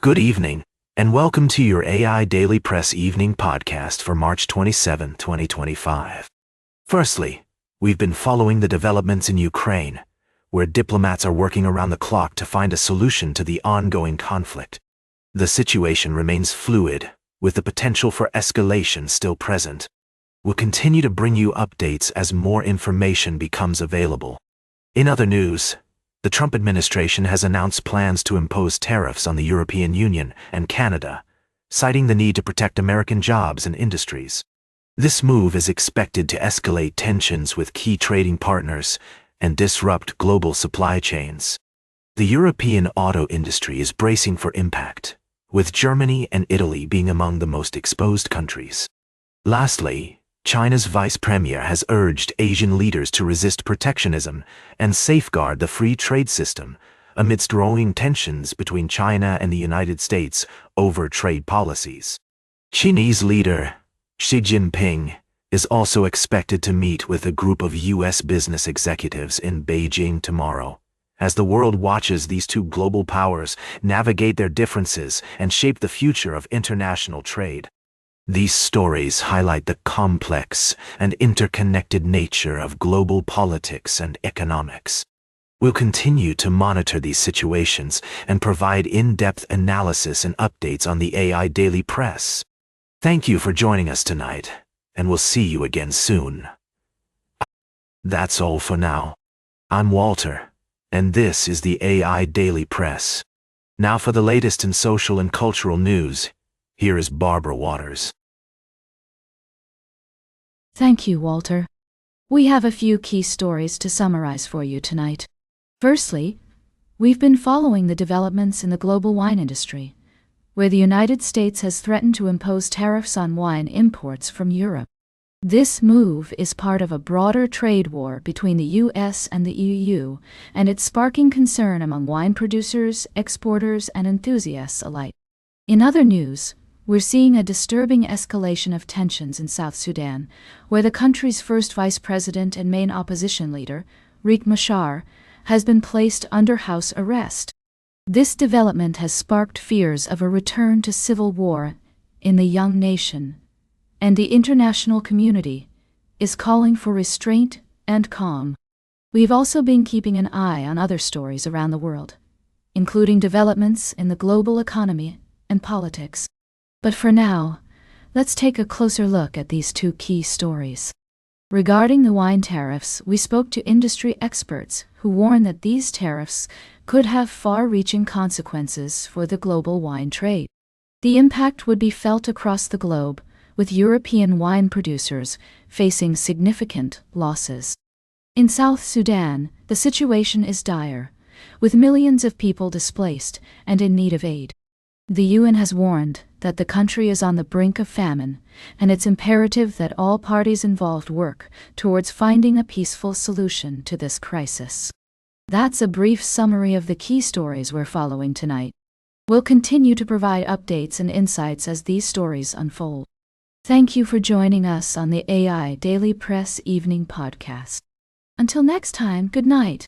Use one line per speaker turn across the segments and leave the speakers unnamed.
Good evening, and welcome to your AI Daily Press evening podcast for March 27, 2025. Firstly, we've been following the developments in Ukraine, where diplomats are working around the clock to find a solution to the ongoing conflict. The situation remains fluid, with the potential for escalation still present. We'll continue to bring you updates as more information becomes available. In other news, the Trump administration has announced plans to impose tariffs on the European Union and Canada, citing the need to protect American jobs and industries. This move is expected to escalate tensions with key trading partners and disrupt global supply chains. The European auto industry is bracing for impact, with Germany and Italy being among the most exposed countries. Lastly, China's vice premier has urged Asian leaders to resist protectionism and safeguard the free trade system amidst growing tensions between China and the United States over trade policies. Chinese leader Xi Jinping is also expected to meet with a group of U.S. business executives in Beijing tomorrow, as the world watches these two global powers navigate their differences and shape the future of international trade. These stories highlight the complex and interconnected nature of global politics and economics. We'll continue to monitor these situations and provide in-depth analysis and updates on the AI Daily Press. Thank you for joining us tonight, and we'll see you again soon. That's all for now. I'm Walter, and this is the AI Daily Press. Now for the latest in social and cultural news, here is Barbara Waters.
Thank you, Walter. We have a few key stories to summarize for you tonight. Firstly, we've been following the developments in the global wine industry, where the United States has threatened to impose tariffs on wine imports from Europe. This move is part of a broader trade war between the U.S. and the EU, and it's sparking concern among wine producers, exporters, and enthusiasts alike. In other news, we're seeing a disturbing escalation of tensions in South Sudan, where the country's first vice president and main opposition leader, Riek Machar, has been placed under house arrest. This development has sparked fears of a return to civil war in the young nation, and the international community is calling for restraint and calm. We've also been keeping an eye on other stories around the world, including developments in the global economy and politics. But for now, let's take a closer look at these two key stories. Regarding the wine tariffs, we spoke to industry experts who warn that these tariffs could have far-reaching consequences for the global wine trade. The impact would be felt across the globe, with European wine producers facing significant losses. In South Sudan, the situation is dire, with millions of people displaced and in need of aid. The UN has warned that the country is on the brink of famine, and it's imperative that all parties involved work towards finding a peaceful solution to this crisis. That's a brief summary of the key stories we're following tonight. We'll continue to provide updates and insights as these stories unfold. Thank you for joining us on the AI Daily Press Evening Podcast. Until next time, good night.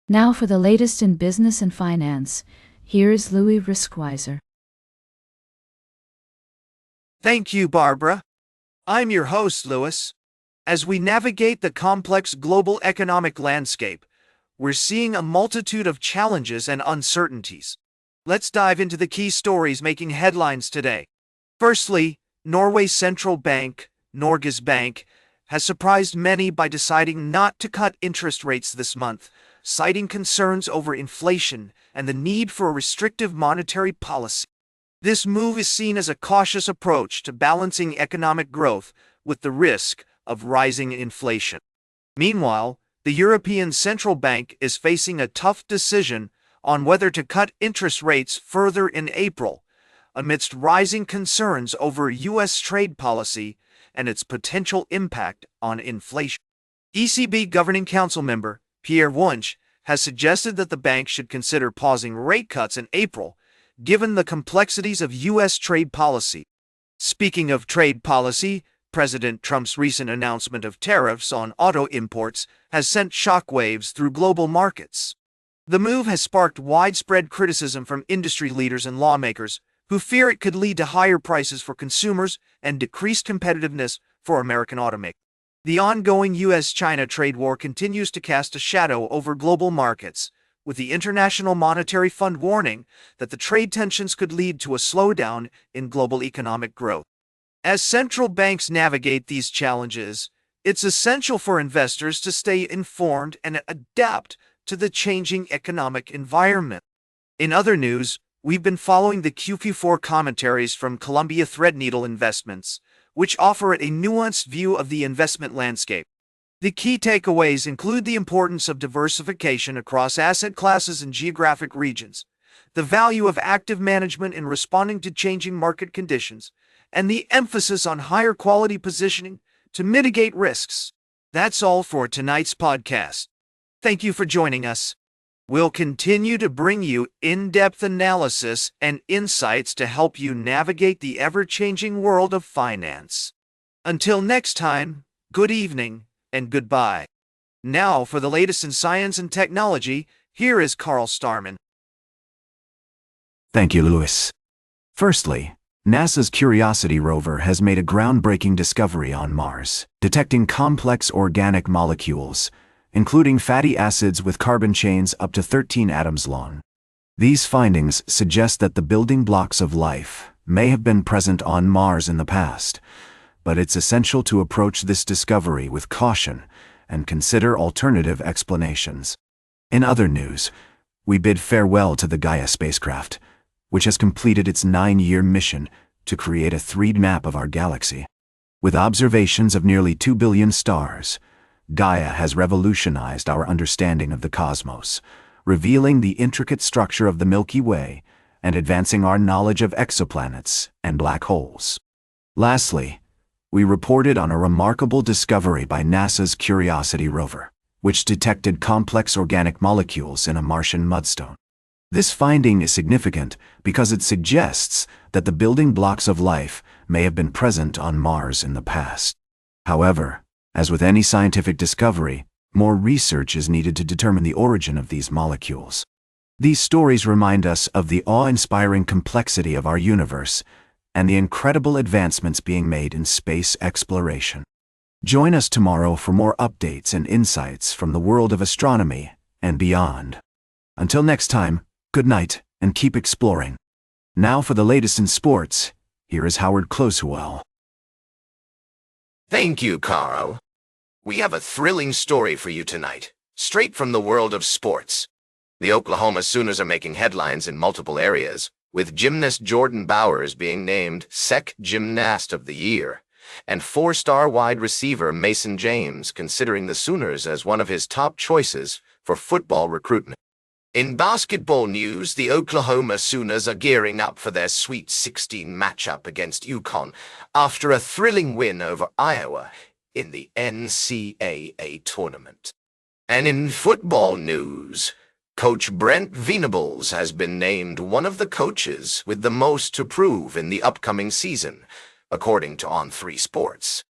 Now for the latest in business and finance, here's Louis Riskweiser.
Thank you, Barbara. I'm your host, Louis. As we navigate the complex global economic landscape, we're seeing a multitude of challenges and uncertainties. Let's dive into the key stories making headlines today. Firstly, Norway's central bank, Norges Bank, has surprised many by deciding not to cut interest rates this month, citing concerns over inflation and the need for a restrictive monetary policy. This move is seen as a cautious approach to balancing economic growth with the risk of rising inflation. Meanwhile, the European Central Bank is facing a tough decision on whether to cut interest rates further in April, amidst rising concerns over U.S. trade policy and its potential impact on inflation. ECB Governing Council member Pierre Wunsch has suggested that the bank should consider pausing rate cuts in April, given the complexities of U.S. trade policy. Speaking of trade policy, President Trump's recent announcement of tariffs on auto imports has sent shockwaves through global markets. The move has sparked widespread criticism from industry leaders and lawmakers who fear it could lead to higher prices for consumers and decreased competitiveness for American automakers. The ongoing U.S.-China trade war continues to cast a shadow over global markets, with the International Monetary Fund warning that the trade tensions could lead to a slowdown in global economic growth. As central banks navigate these challenges, it's essential for investors to stay informed and adapt to the changing economic environment. In other news, we've been following the Q4 commentaries from Columbia Threadneedle Investments, which offer a nuanced view of the investment landscape. The key takeaways include the importance of diversification across asset classes and geographic regions, the value of active management in responding to changing market conditions, and the emphasis on higher quality positioning to mitigate risks. That's all for tonight's podcast. Thank you for joining us. We'll continue to bring you in-depth analysis and insights to help you navigate the ever-changing world of finance. Until next time, good evening and goodbye. Now for the latest in science and technology, here is Carl Starman.
Thank you, Lewis. Firstly, NASA's Curiosity rover has made a groundbreaking discovery on Mars, detecting complex organic molecules, including fatty acids with carbon chains up to 13 atoms long. These findings suggest that the building blocks of life may have been present on Mars in the past, but it's essential to approach this discovery with caution and consider alternative explanations. In other news, we bid farewell to the Gaia spacecraft, which has completed its 9-year mission to create a 3D map of our galaxy. With observations of nearly 2 billion stars, Gaia has revolutionized our understanding of the cosmos, revealing the intricate structure of the Milky Way and advancing our knowledge of exoplanets and black holes. Lastly, we reported on a remarkable discovery by NASA's Curiosity rover, which detected complex organic molecules in a Martian mudstone. This finding is significant because it suggests that the building blocks of life may have been present on Mars in the past. However, as with any scientific discovery, more research is needed to determine the origin of these molecules. These stories remind us of the awe-inspiring complexity of our universe and the incredible advancements being made in space exploration. Join us tomorrow for more updates and insights from the world of astronomy and beyond. Until next time, good night and keep exploring. Now for the latest in sports, here is Howard Closewell.
Thank you, Carl. We have a thrilling story for you tonight, straight from the world of sports. The Oklahoma Sooners are making headlines in multiple areas, with gymnast Jordan Bowers being named SEC Gymnast of the Year, and 4-star wide receiver Mason James considering the Sooners as one of his top choices for football recruitment. In basketball news, the Oklahoma Sooners are gearing up for their Sweet 16 matchup against UConn after a thrilling win over Iowa in the NCAA tournament. And in football news, Coach Brent Venables has been named one of the coaches with the most to prove in the upcoming season, according to On3 Sports.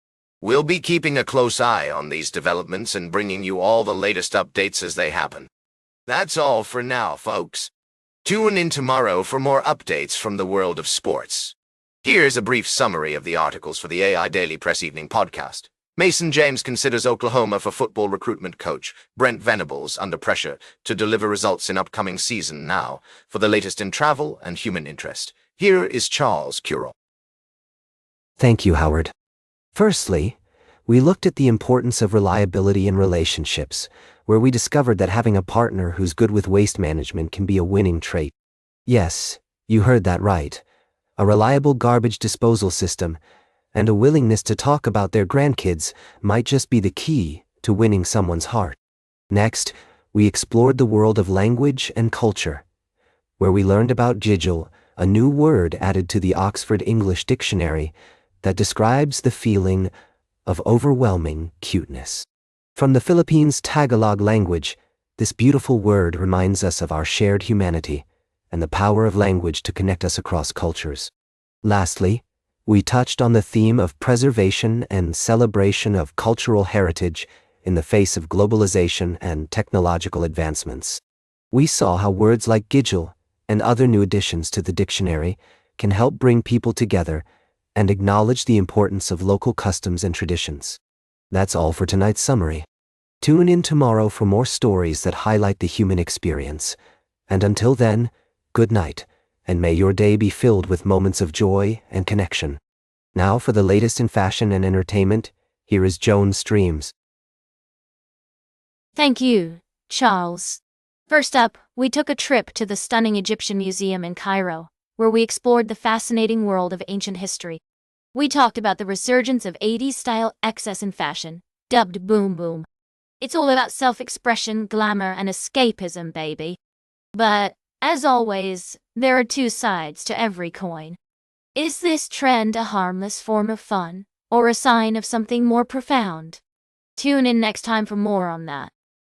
We'll be keeping a close eye on these developments and bringing you all the latest updates as they happen. That's all for now, folks. Tune in tomorrow for more updates from the world of sports. Here's a brief summary of the articles for the AIDailyPress Evening Podcast. Mason James considers Oklahoma for football recruitment coach Brent Venables under pressure to deliver results in upcoming season now. For the latest in travel and human interest, here is Charles Curel.
Thank you, Howard. Firstly, we looked at the importance of reliability in relationships, where we discovered that having a partner who's good with waste management can be a winning trait. Yes, you heard that right. A reliable garbage disposal system and a willingness to talk about their grandkids might just be the key to winning someone's heart. Next, we explored the world of language and culture, where we learned about jijil, a new word added to the Oxford English Dictionary that describes the feeling of overwhelming cuteness. From the Philippines' Tagalog language, this beautiful word reminds us of our shared humanity and the power of language to connect us across cultures. Lastly, we touched on the theme of preservation and celebration of cultural heritage in the face of globalization and technological advancements. We saw how words like giggle and other new additions to the dictionary can help bring people together and acknowledge the importance of local customs and traditions. That's all for tonight's summary. Tune in tomorrow for more stories that highlight the human experience. And until then, good night, and may your day be filled with moments of joy and connection. Now for the latest in fashion and entertainment, here is Joan Streams.
Thank you, Charles. First up, we took a trip to the stunning Egyptian Museum in Cairo, where we explored the fascinating world of ancient history. We talked about the resurgence of 80s style excess in fashion, dubbed Boom Boom. It's all about self-expression, glamour, and escapism, baby. But, as always, there are two sides to every coin. Is this trend a harmless form of fun, or a sign of something more profound? Tune in next time for more on that.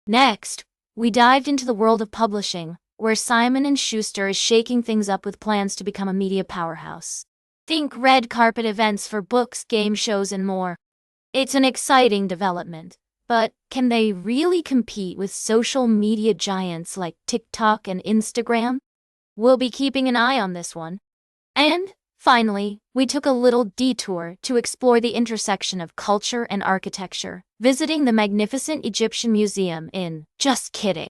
Next, we dived into the world of publishing, where Simon & Schuster is shaking things up with plans to become a media powerhouse. Think red carpet events for books, game shows, and more. It's an exciting development, but can they really compete with social media giants like TikTok and Instagram? We'll be keeping an eye on this one. And, finally, we took a little detour to explore the intersection of culture and architecture, visiting the magnificent Egyptian Museum in Just Kidding.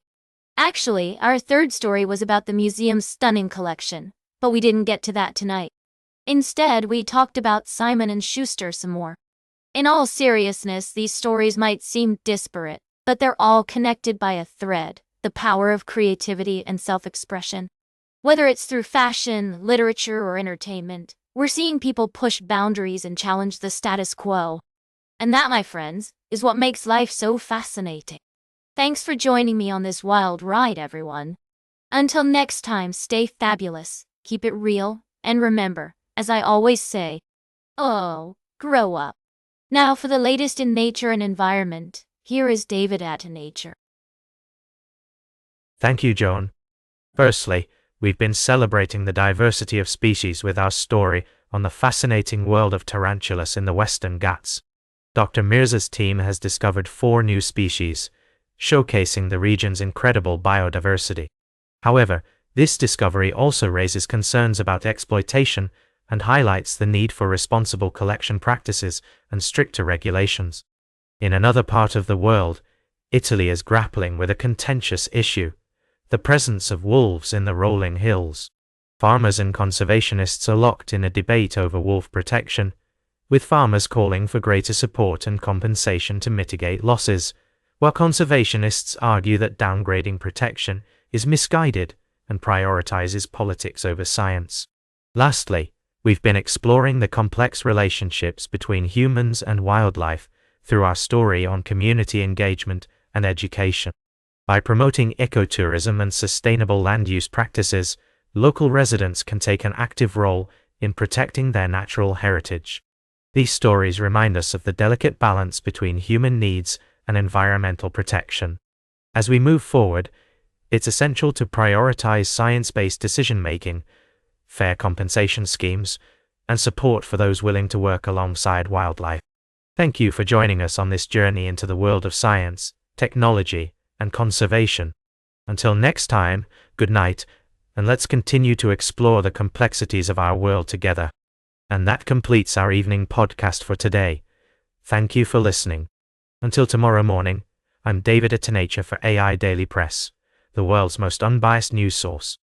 Actually, our third story was about the museum's stunning collection, but we didn't get to that tonight. Instead, we talked about Simon & Schuster some more. In all seriousness, these stories might seem disparate, but they're all connected by a thread, the power of creativity and self-expression. Whether it's through fashion, literature, or entertainment, we're seeing people push boundaries and challenge the status quo. And that, my friends, is what makes life so fascinating. Thanks for joining me on this wild ride, everyone. Until next time, stay fabulous, keep it real, and remember, as I always say, grow up. Now for the latest in nature and environment, here is David at Nature.
Thank you, Joan. Firstly, we've been celebrating the diversity of species with our story on the fascinating world of tarantulas in the Western Ghats. Dr. Mirza's team has discovered 4 new species, showcasing the region's incredible biodiversity. However, this discovery also raises concerns about exploitation and highlights the need for responsible collection practices and stricter regulations. In another part of the world, Italy is grappling with a contentious issue: the presence of wolves in the rolling hills. Farmers and conservationists are locked in a debate over wolf protection, with farmers calling for greater support and compensation to mitigate losses, while conservationists argue that downgrading protection is misguided and prioritizes politics over science. Lastly, we've been exploring the complex relationships between humans and wildlife through our story on community engagement and education. By promoting ecotourism and sustainable land use practices, local residents can take an active role in protecting their natural heritage. These stories remind us of the delicate balance between human needs and environmental protection. As we move forward, it's essential to prioritize science-based decision-making, fair compensation schemes, and support for those willing to work alongside wildlife. Thank you for joining us on this journey into the world of science, technology, and conservation. Until next time, good night, and let's continue to explore the complexities of our world together. And that completes our evening podcast for today. Thank you for listening. Until tomorrow morning, I'm David at Nature for AI Daily Press, the world's most unbiased news source.